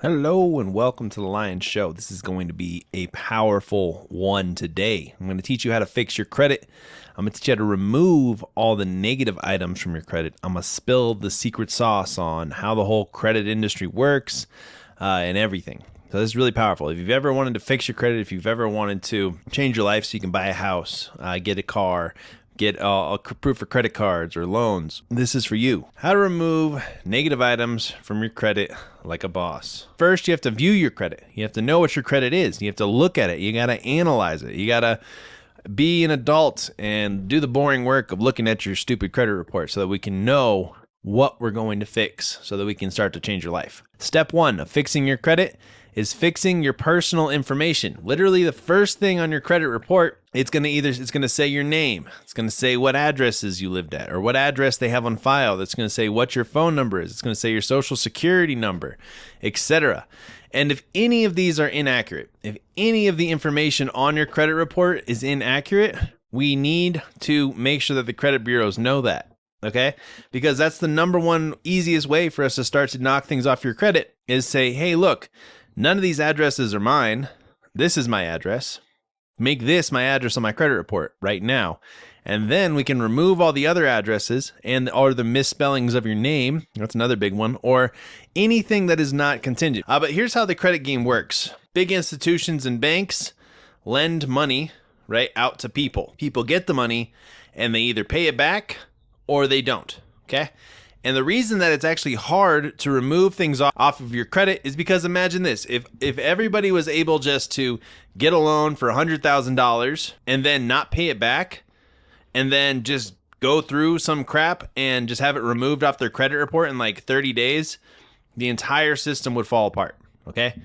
Hello and welcome to the Lion Show. This is going to be a powerful one today. I'm going to teach you how to fix your credit. I'm going to teach you how to remove all the negative items from your credit. I'm going to spill the secret sauce on how the whole credit industry works and everything. So this is really powerful. If you've ever wanted to fix your credit, if you've ever wanted to change your life so you can buy a house, get a car, get a proof for credit cards or loans, this is for you. How to remove negative items from your credit like a boss. First, you have to view your credit. You have to know what your credit is. You have to look at it. You got to analyze it. You got to be an adult and do the boring work of looking at your stupid credit report so that we can know what we're going to fix so that we can start to change your life. Step one of fixing your credit is fixing your personal information. Literally the first thing on your credit report, it's going to say your name. It's going to say what addresses you lived at or what address they have on file. That's going to say what your phone number is. It's going to say your social security number, etc. And if any of these are inaccurate, if any of the information on your credit report is inaccurate, we need to make sure that the credit bureaus know that. Okay? Because that's the number one easiest way for us to start to knock things off your credit is say, hey, look, none of these addresses are mine. This is my address. Make this my address on my credit report right now. And then we can remove all the other addresses or the misspellings of your name. That's another big one. Or anything that is not contingent. But here's how the credit game works. Big institutions and banks lend money, right, out to people. People get the money and they either pay it back or they don't. Okay? And the reason that it's actually hard to remove things off of your credit is because imagine this. If everybody was able just to get a loan for $100,000 and then not pay it back and then just go through some crap and just have it removed off their credit report in like 30 days, the entire system would fall apart. Okay?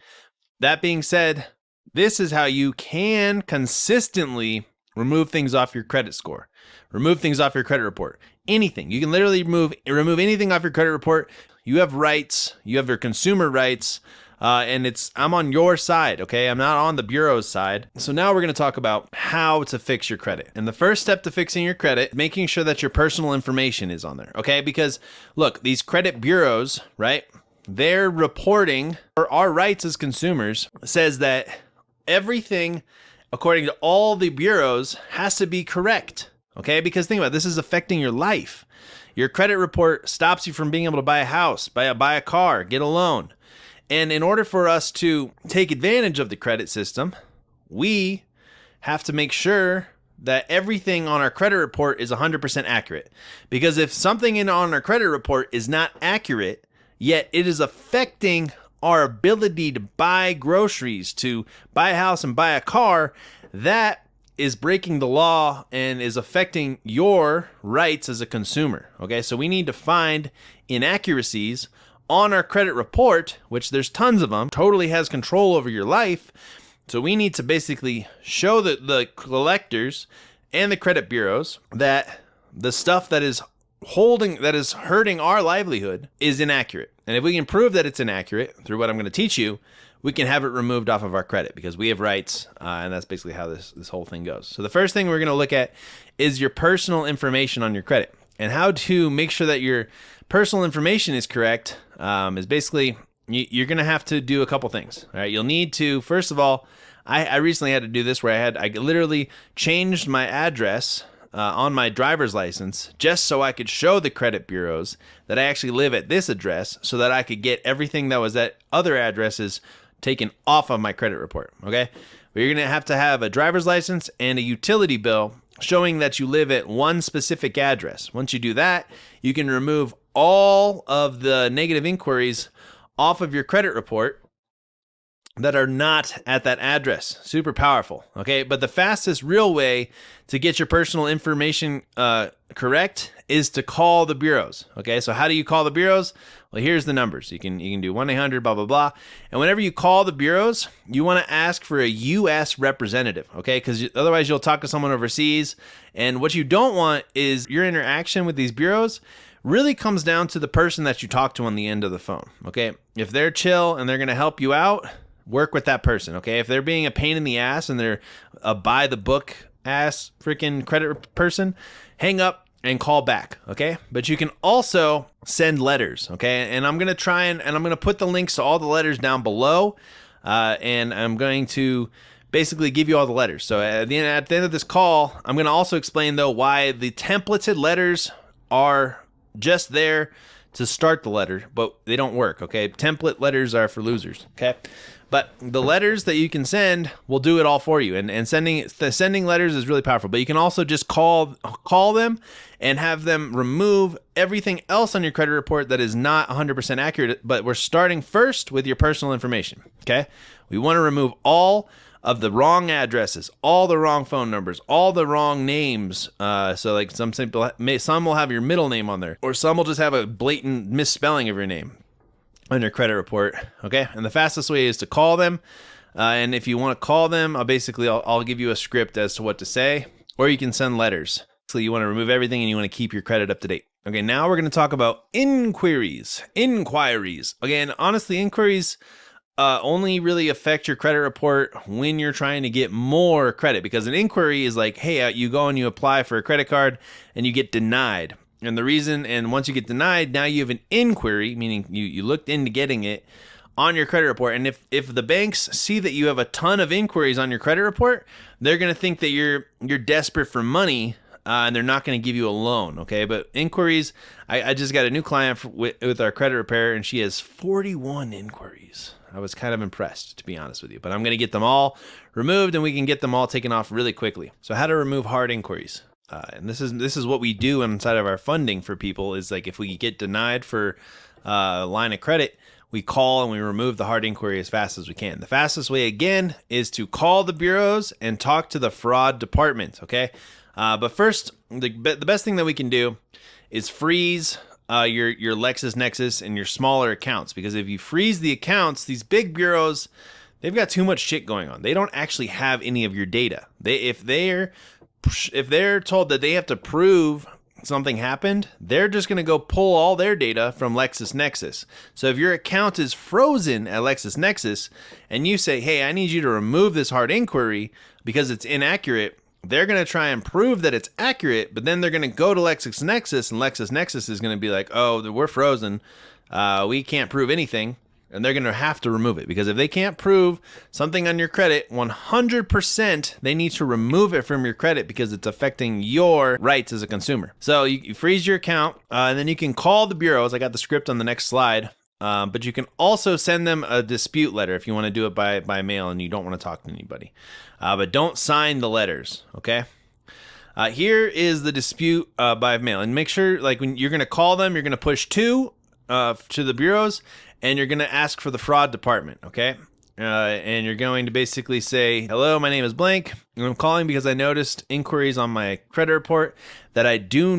That being said, this is how you can consistently remove things off your credit score. Remove things off your credit report. Anything. You can literally remove anything off your credit report. You have rights. You have your consumer rights. And I'm on your side, okay? I'm not on the bureau's side. So now we're going to talk about how to fix your credit. And the first step to fixing your credit, making sure that your personal information is on there, okay? Because look, these credit bureaus, right? They're reporting, or our rights as consumers says that everything, according to all the bureaus, has to be correct. Okay, because think about it, this is affecting your life. Your credit report stops you from being able to buy a house, buy a car, get a loan. And in order for us to take advantage of the credit system, we have to make sure that everything on our credit report is 100% accurate. Because if something on our credit report is not accurate, yet it is affecting our ability to buy groceries, to buy a house and buy a car, that is breaking the law and is affecting your rights as a consumer. Okay, so we need to find inaccuracies on our credit report, which there's tons of them, totally has control over your life. So we need to basically show the collectors and the credit bureaus that the stuff that is hurting our livelihood is inaccurate. And if we can prove that it's inaccurate through what I'm going to teach you, we can have it removed off of our credit because we have rights, and that's basically how this whole thing goes. So the first thing we're going to look at is your personal information on your credit. And how to make sure that your personal information is correct is basically you're going to have to do a couple things. All right, you'll need to, first of all, I recently had to do this where I literally changed my address on my driver's license just so I could show the credit bureaus that I actually live at this address so that I could get everything that was at other addresses taken off of my credit report, okay? But you're going to have a driver's license and a utility bill showing that you live at one specific address. Once you do that, you can remove all of the negative inquiries off of your credit report that are not at that address. Super powerful, okay? But the fastest real way to get your personal information correct is to call the bureaus, okay? So how do you call the bureaus? Well, here's the numbers. You can do 1-800 blah, blah, blah. And whenever you call the bureaus, you want to ask for a U.S. representative, okay? Because otherwise you'll talk to someone overseas. And what you don't want is your interaction with these bureaus really comes down to the person that you talk to on the end of the phone, okay? If they're chill and they're going to help you out, work with that person, okay? If they're being a pain in the ass and they're a by the book ass freaking credit person, hang up and call back, okay? But you can also send letters, okay? And I'm going to try and I'm going to put the links to all the letters down below, and I'm going to basically give you all the letters. So at the end of this call, I'm going to also explain, though, why the templated letters are just there to start the letter, but they don't work, okay? Template letters are for losers, okay? But the letters that you can send will do it all for you. And sending letters is really powerful. But you can also just call them and have them remove everything else on your credit report that is not 100% accurate. But we're starting first with your personal information, okay? We want to remove all of the wrong addresses, all the wrong phone numbers, all the wrong names. So like some will have your middle name on there, or some will just have a blatant misspelling of your name on your credit report, okay? And the fastest way is to call them. And if you want to call them, I'll give you a script as to what to say, or you can send letters. So you want to remove everything and you want to keep your credit up to date. Okay, now we're going to talk about inquiries. Again, honestly, inquiries only really affect your credit report when you're trying to get more credit, because an inquiry is like, hey, you go and you apply for a credit card and you get denied. And once you get denied, now you have an inquiry, meaning you looked into getting it on your credit report. And if the banks see that you have a ton of inquiries on your credit report, they're going to think that you're desperate for money, and they're not going to give you a loan, okay? But inquiries, I just got a new client with our credit repair, and she has 41 inquiries. I was kind of impressed, to be honest with you. But I'm going to get them all removed, and we can get them all taken off really quickly. So how to remove hard inquiries. And this is what we do inside of our funding for people, is like if we get denied for a line of credit, we call and we remove the hard inquiry as fast as we can. The fastest way, again, is to call the bureaus and talk to the fraud department, okay? But first, the best thing that we can do is freeze your LexisNexis and your smaller accounts, because if you freeze the accounts, these big bureaus, they've got too much shit going on. They don't actually have any of your data. If they're told that they have to prove something happened, they're just going to go pull all their data from LexisNexis. So if your account is frozen at LexisNexis and you say, hey, I need you to remove this hard inquiry because it's inaccurate, they're going to try and prove that it's accurate, but then they're going to go to LexisNexis, and LexisNexis is going to be like, oh, we're frozen. We can't prove anything. And they're going to have to remove it, because if they can't prove something on your credit, 100% they need to remove it from your credit, because it's affecting your rights as a consumer. So you freeze your account, and then you can call the bureaus. I got the script on the next slide. But you can also send them a dispute letter if you want to do it by mail and you don't want to talk to anybody. But don't sign the letters, okay? Here is the dispute by mail. And make sure, like, when you're going to call them, you're going to push 2 to the bureaus, and you're going to ask for the fraud department, okay? And you're going to basically say, hello, my name is blank, and I'm calling because I noticed inquiries on my credit report that I did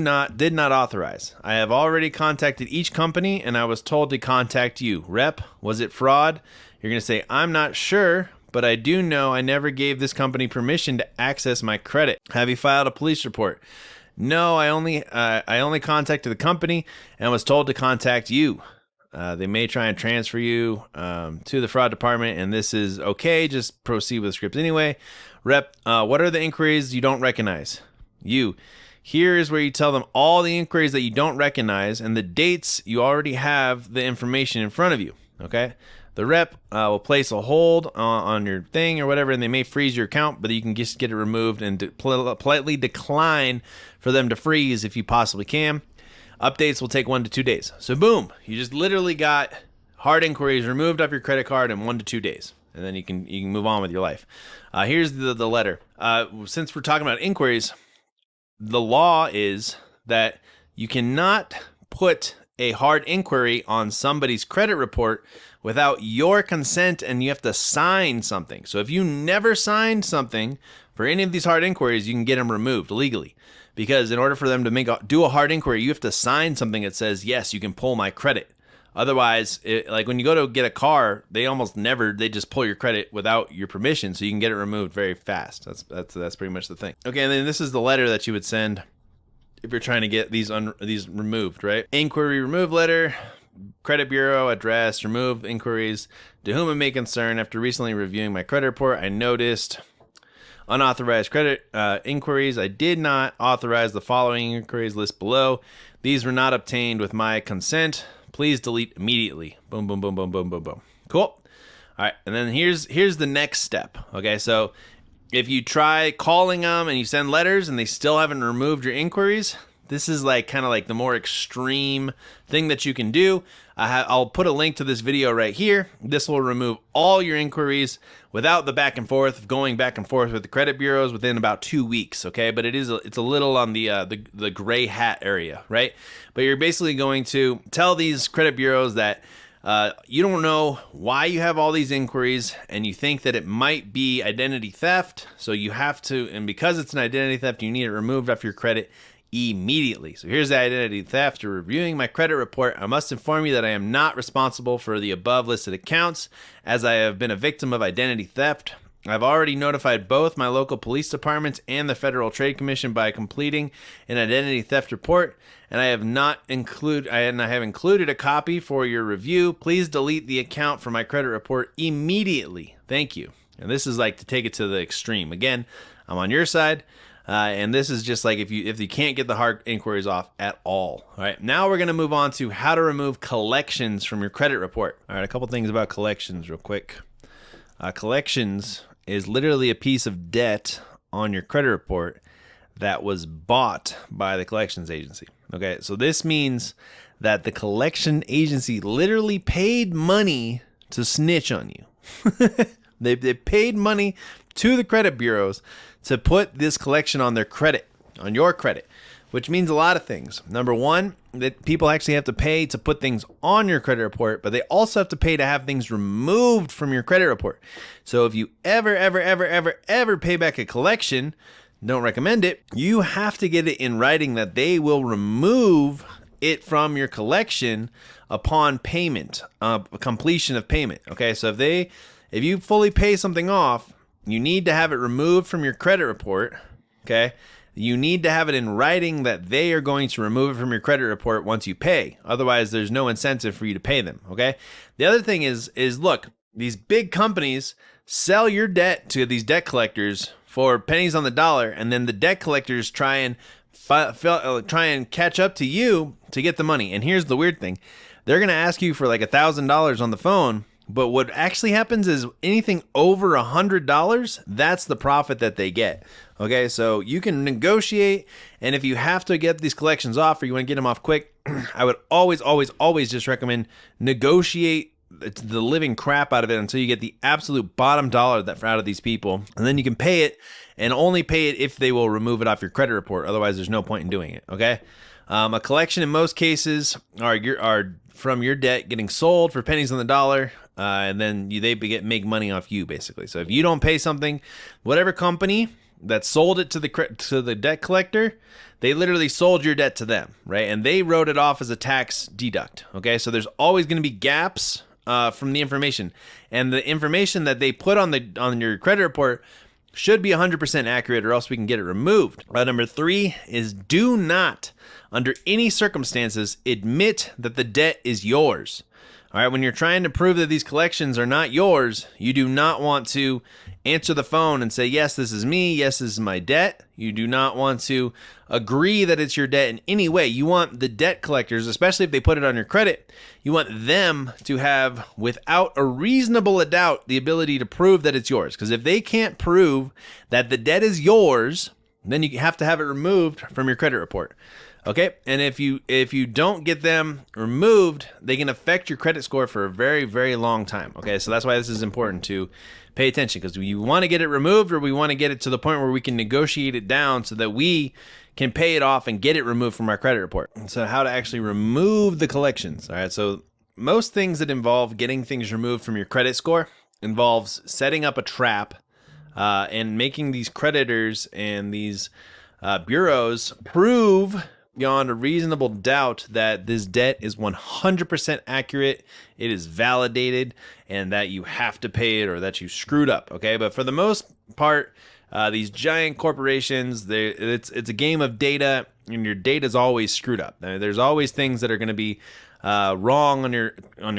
not authorize. I have already contacted each company, and I was told to contact you. Rep, was it fraud? You're going to say, I'm not sure, but I do know I never gave this company permission to access my credit. Have you filed a police report? No, I only contacted the company and was told to contact you. They may try and transfer you to the fraud department, and this is okay. Just proceed with the script anyway. Rep, what are the inquiries you don't recognize? Here is where you tell them all the inquiries that you don't recognize and the dates you already have the information in front of you, okay? The rep will place a hold on your thing or whatever, and they may freeze your account, but you can just get it removed and politely decline for them to freeze if you possibly can. Updates will take 1 to 2 days. So boom, you just literally got hard inquiries removed off your credit card in 1 to 2 days, and then you can move on with your life. Here's the letter. Since we're talking about inquiries, the law is that you cannot put a hard inquiry on somebody's credit report without your consent, and you have to sign something. So if you never signed something for any of these hard inquiries, you can get them removed legally. Because in order for them to do a hard inquiry, you have to sign something that says, yes, you can pull my credit. Otherwise, like when you go to get a car, they just pull your credit without your permission, so you can get it removed very fast. That's pretty much the thing. Okay, and then this is the letter that you would send if you're trying to get these removed, right? Inquiry remove letter, credit bureau, address, remove inquiries, to whom it may concern. After recently reviewing my credit report, I noticed Unauthorized credit inquiries. I did not authorize the following inquiries list below. These were not obtained with my consent. Please delete immediately. Boom, boom, boom, boom, boom, boom, boom. Cool. All right, and then here's the next step. Okay, so if you try calling them and you send letters and they still haven't removed your inquiries, this is like kind of like the more extreme thing that you can do. I'll put a link to this video right here. This will remove all your inquiries without the back and forth of going back and forth with the credit bureaus within about 2 weeks. Okay, but it's a little on the gray hat area, right? But you're basically going to tell these credit bureaus that you don't know why you have all these inquiries and you think that it might be identity theft. So you have to, and because it's an identity theft, you need it removed off your credit immediately. So here's the identity theft. After reviewing my credit report, I must inform you that I am not responsible for the above listed accounts, as I have been a victim of identity theft. I've already notified both my local police departments and the Federal Trade Commission by completing an identity theft report, and I have included a copy for your review. Please delete the account from my credit report immediately. Thank you. And this is like to take it to the extreme. Again, I'm on your side. And this is just like if you can't get the hard inquiries off at all. All right, now we're going to move on to how to remove collections from your credit report. All right, a couple things about collections real quick. Collections is literally a piece of debt on your credit report that was bought by the collections agency. Okay, so this means that the collection agency literally paid money to snitch on you. They paid money to the credit bureaus to put this collection on their credit, on your credit, which means a lot of things. Number one, that people actually have to pay to put things on your credit report, but they also have to pay to have things removed from your credit report. So if you ever pay back a collection, don't recommend it, you have to get it in writing that they will remove it from your collection upon payment, completion of payment. Okay, so if you fully pay something off, you need to have it removed from your credit report, okay? You need to have it in writing that they are going to remove it from your credit report once you pay. Otherwise, there's no incentive for you to pay them, okay? The other thing is look, these big companies sell your debt to these debt collectors for pennies on the dollar, and then the debt collectors try and catch up to you to get the money. And here's the weird thing. They're going to ask you for like $1,000 on the phone, but what actually happens is anything over $100, that's the profit that they get. Okay, so you can negotiate, and if you have to get these collections off or you want to get them off quick, I would always just recommend negotiate the living crap out of it until you get the absolute bottom dollar out of these people, and then you can pay it, and only pay it if they will remove it off your credit report. Otherwise, there's no point in doing it. Okay, a collection in most cases are from your debt getting sold for pennies on the dollar. And then they make money off you, basically. So if you don't pay something, whatever company that sold it to the debt collector, they literally sold your debt to them, right? And they wrote it off as a tax deduct. Okay, so there's always going to be gaps from the information, and the information that they put on your credit report should be 100% accurate, or else we can get it removed. Number 3 is do not, under any circumstances, admit that the debt is yours. All right, when you're trying to prove that these collections are not yours, you do not want to answer the phone and say, yes, this is me, yes, this is my debt. You do not want to agree that it's your debt in any way. You want the debt collectors, especially if they put it on your credit, you want them to have, without a reasonable doubt, the ability to prove that it's yours. Because if they can't prove that the debt is yours, then you have to have it removed from your credit report. Okay, and if you don't get them removed, they can affect your credit score for a very, very long time. Okay, so that's why this is important to pay attention, because we want to get it removed, or we want to get it to the point where we can negotiate it down so that we can pay it off and get it removed from our credit report. So how to actually remove the collections. All right, so most things that involve getting things removed from your credit score involves setting up a trap and making these creditors and these bureaus prove beyond a reasonable doubt that this debt is 100% accurate, it is validated, and that you have to pay it or that you screwed up. Okay, but for the most part, these giant corporations, it's a game of data, and your data is always screwed up. There's always things that are going to be wrong on your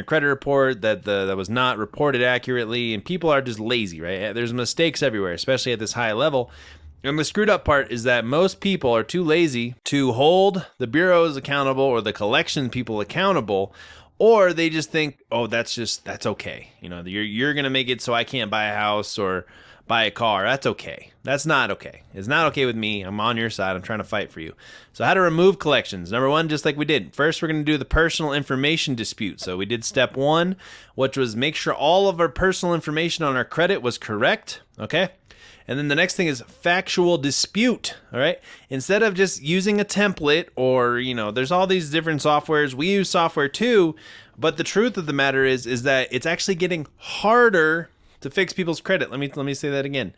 credit report, that was not reported accurately, and people are just lazy, right? There's mistakes everywhere, especially at this high level. And the screwed up part is that most people are too lazy to hold the bureaus accountable or the collection people accountable, or they just think, oh, that's okay. You know, you're going to make it so I can't buy a house or buy a car. That's okay. That's not okay. It's not okay with me. I'm on your side. I'm trying to fight for you. So how to remove collections. Number one, just like we did. First, we're going to do the personal information dispute. So we did step one, which was make sure all of our personal information on our credit was correct. Okay. And then the next thing is factual dispute, all right? Instead of just using a template or, you know, there's all these different softwares. We use software too, but the truth of the matter is that it's actually getting harder to fix people's credit. Let me say that again.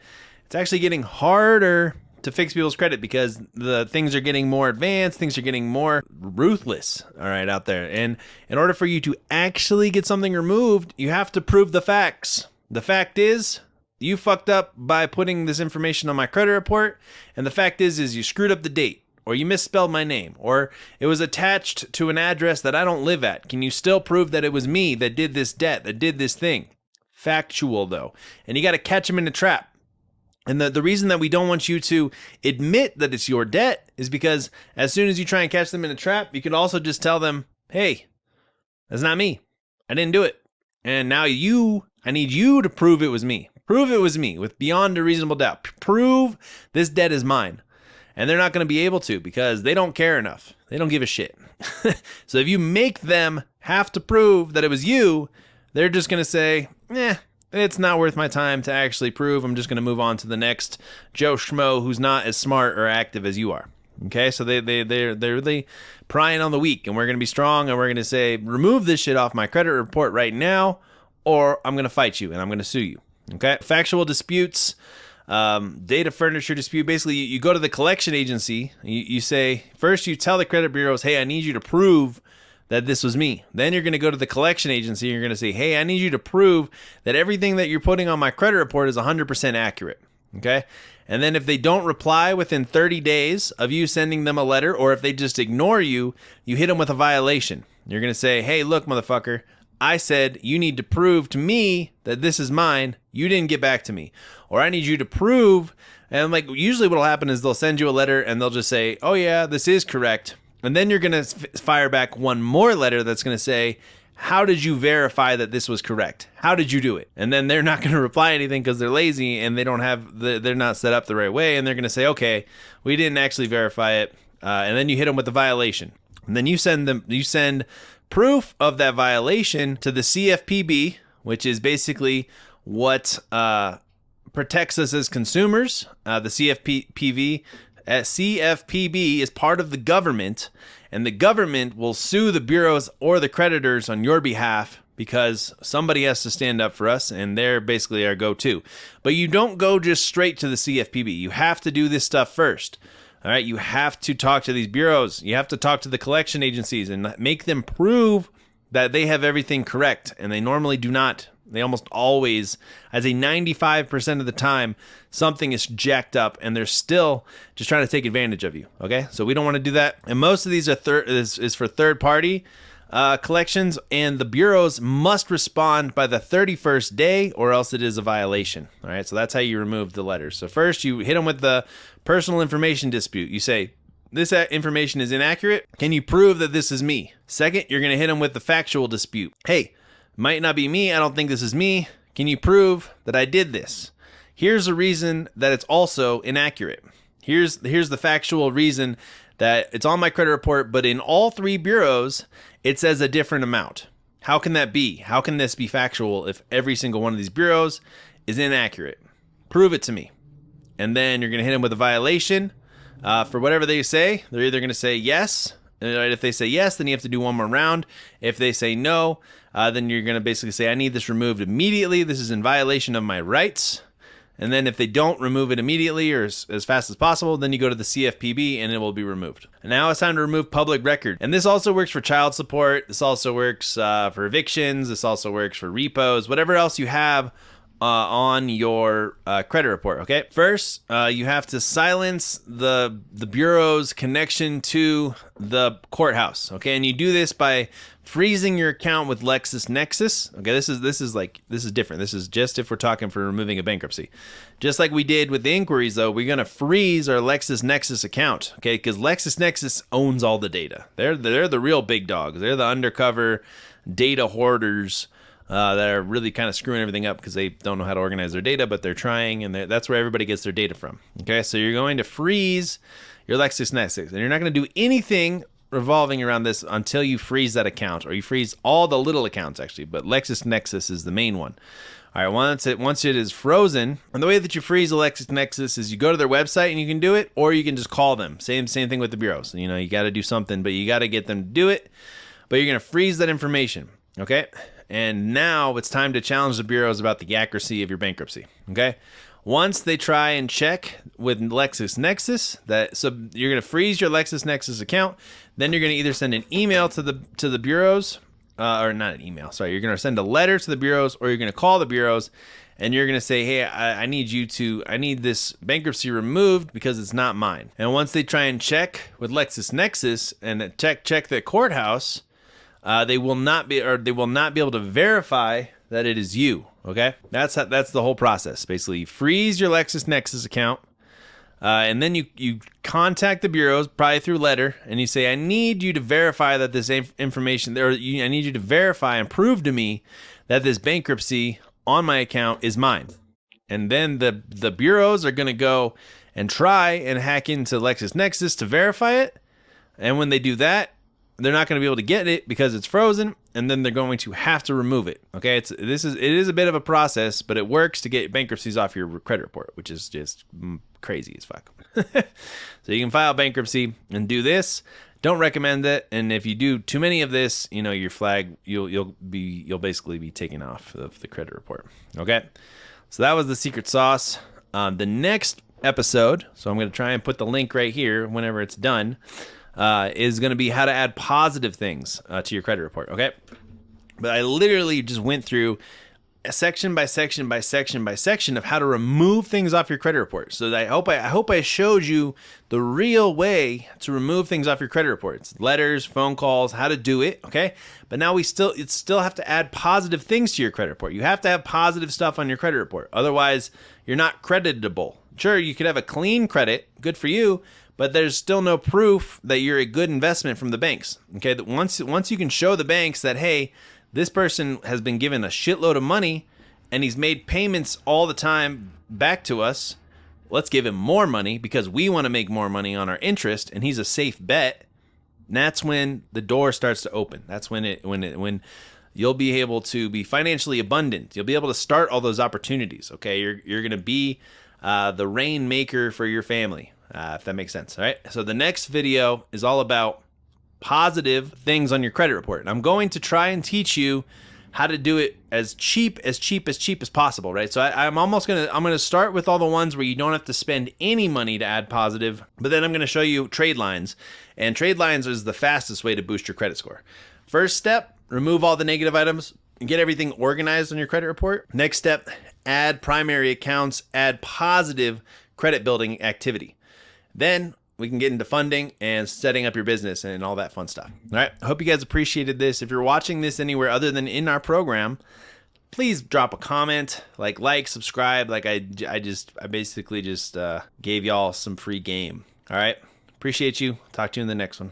It's actually getting harder to fix people's credit because the things are getting more advanced, things are getting more ruthless, all right, out there. And in order for you to actually get something removed, you have to prove the facts. The fact is, you fucked up by putting this information on my credit report, and the fact is you screwed up the date, or you misspelled my name, or it was attached to an address that I don't live at. Can you still prove that it was me that did this debt, that did this thing? Factual, though. And you got to catch them in a trap. And the reason that we don't want you to admit that it's your debt is because as soon as you try and catch them in a trap, you can also just tell them, hey, that's not me. I didn't do it. And now I need you to prove it was me. Prove it was me with beyond a reasonable doubt. Prove this debt is mine. And they're not going to be able to because they don't care enough. They don't give a shit. So if you make them have to prove that it was you, they're just going to say, it's not worth my time to actually prove. I'm just going to move on to the next Joe Schmo who's not as smart or active as you are. Okay, so they're really prying on the weak, and we're going to be strong, and we're going to say, remove this shit off my credit report right now, or I'm going to fight you, and I'm going to sue you. Okay, factual disputes, data furniture dispute. Basically, you go to the collection agency. You say, first you tell the credit bureaus, hey, I need you to prove that this was me. Then you're going to go to the collection agency. And you're going to say, hey, I need you to prove that everything that you're putting on my credit report is 100% accurate. Okay. And then if they don't reply within 30 days of you sending them a letter, or if they just ignore you, you hit them with a violation. You're going to say, hey, look, motherfucker, I said you need to prove to me that this is mine. You didn't get back to me. Or I need you to prove, and like usually what'll happen is they'll send you a letter and they'll just say, oh yeah, this is correct. And then you're going to fire back one more letter that's going to say, how did you verify that this was correct? How did you do it? And then they're not going to reply anything because they're lazy and they don't have they're not set up the right way. And they're going to say, okay, we didn't actually verify it. And then you hit them with the violation. And then you send proof of that violation to the CFPB, which is basically what protects us as consumers. The CFPB is part of the government, and the government will sue the bureaus or the creditors on your behalf because somebody has to stand up for us, and they're basically our go-to. But you don't go just straight to the CFPB. You have to do this stuff first. All right, you have to talk to these bureaus. You have to talk to the collection agencies and make them prove that they have everything correct, and they normally do not. They almost always, as a 95% of the time, something is jacked up, and they're still just trying to take advantage of you. Okay, so we don't want to do that. And most of these are is for third-party collections, and the bureaus must respond by the 31st day, or else it is a violation. All right, so that's how you remove the letters. So first, you hit them with the personal information dispute. You say, this information is inaccurate. Can you prove that this is me? Second, you're going to hit them with the factual dispute. Hey, might not be me. I don't think this is me. Can you prove that I did this? Here's a reason that it's also inaccurate. Here's the factual reason that it's on my credit report, but in all three bureaus, it says a different amount. How can that be? How can this be factual if every single one of these bureaus is inaccurate? Prove it to me. And then you're going to hit them with a violation. For whatever they say, they're either going to say yes. If they say yes, then you have to do one more round. If they say no, then you're going to basically say, I need this removed immediately. This is in violation of my rights. And then if they don't remove it immediately or as fast as possible, then you go to the CFPB and it will be removed. And now it's time to remove public record. And this also works for child support. This also works for evictions. This also works for repos. Whatever else you have on your credit report. Okay, first you have to silence the bureau's connection to the courthouse. Okay, and you do this by freezing your account with LexisNexis. Okay, this is different. This is just if we're talking for removing a bankruptcy. Just like we did with the inquiries, though, we're gonna freeze our LexisNexis account. Okay, because LexisNexis owns all the data. They're the real big dogs. They're the undercover data hoarders that are really kind of screwing everything up because they don't know how to organize their data, but they're trying, and that's where everybody gets their data from. Okay, so you're going to freeze your LexisNexis, and you're not going to do anything revolving around this until you freeze that account, or you freeze all the little accounts actually, but LexisNexis is the main one. All right, once it is frozen, and the way that you freeze a LexisNexis is you go to their website and you can do it, or you can just call them. Same thing with the bureaus. You know, you got to do something, but you got to get them to do it. But you're going to freeze that information. Okay. And now it's time to challenge the bureaus about the accuracy of your bankruptcy. Okay. Once they try and check with LexisNexis, so you're going to freeze your LexisNexis account. Then you're going to either send an email to the bureaus, or not an email. Sorry, you're going to send a letter to the bureaus, or you're going to call the bureaus, and you're going to say, hey, I need this bankruptcy removed because it's not mine. And once they try and check with LexisNexis and check the courthouse, they will not be able to verify that it is you. Okay, that's the whole process. Basically, you freeze your LexisNexis account, and then you contact the bureaus, probably through letter, and you say, I need you to verify that this information, I need you to verify and prove to me that this bankruptcy on my account is mine. And then the bureaus are going to go and try and hack into LexisNexis to verify it. And when they do that, they're not going to be able to get it because it's frozen, and then they're going to have to remove it. Okay, it is a bit of a process, but it works to get bankruptcies off your credit report, which is just crazy as fuck. So you can file bankruptcy and do this. Don't recommend it, and if you do too many of this, you know, your flag, you'll basically be taken off of the credit report. Okay, so that was the secret sauce. The next episode, so I'm going to try and put the link right here whenever it's done, is going to be how to add positive things to your credit report. Okay, but I literally just went through section by section by section by section of how to remove things off your credit report. So I hope I showed you the real way to remove things off your credit reports: letters, phone calls, how to do it. Okay, but now you still have to add positive things to your credit report. You have to have positive stuff on your credit report, otherwise you're not creditable. Sure, you could have a clean credit, good for you, but there's still no proof that you're a good investment from the banks. Okay, once you can show the banks that, hey, this person has been given a shitload of money and he's made payments all the time back to us, let's give him more money because we want to make more money on our interest, and he's a safe bet. And that's when the door starts to open. That's when you'll be able to be financially abundant. You'll be able to start all those opportunities. Okay, you're going to be the rainmaker for your family. If that makes sense. All right. So the next video is all about positive things on your credit report. And I'm going to try and teach you how to do it as cheap as possible. Right. So I'm going to start with all the ones where you don't have to spend any money to add positive, but then I'm going to show you trade lines, and trade lines is the fastest way to boost your credit score. First step, remove all the negative items and get everything organized on your credit report. Next step, add primary accounts, add positive credit building activity. Then we can get into funding and setting up your business and all that fun stuff. All right. I hope you guys appreciated this. If you're watching this anywhere other than in our program, please drop a comment, like, subscribe. Like I basically just gave y'all some free game. All right. Appreciate you. Talk to you in the next one.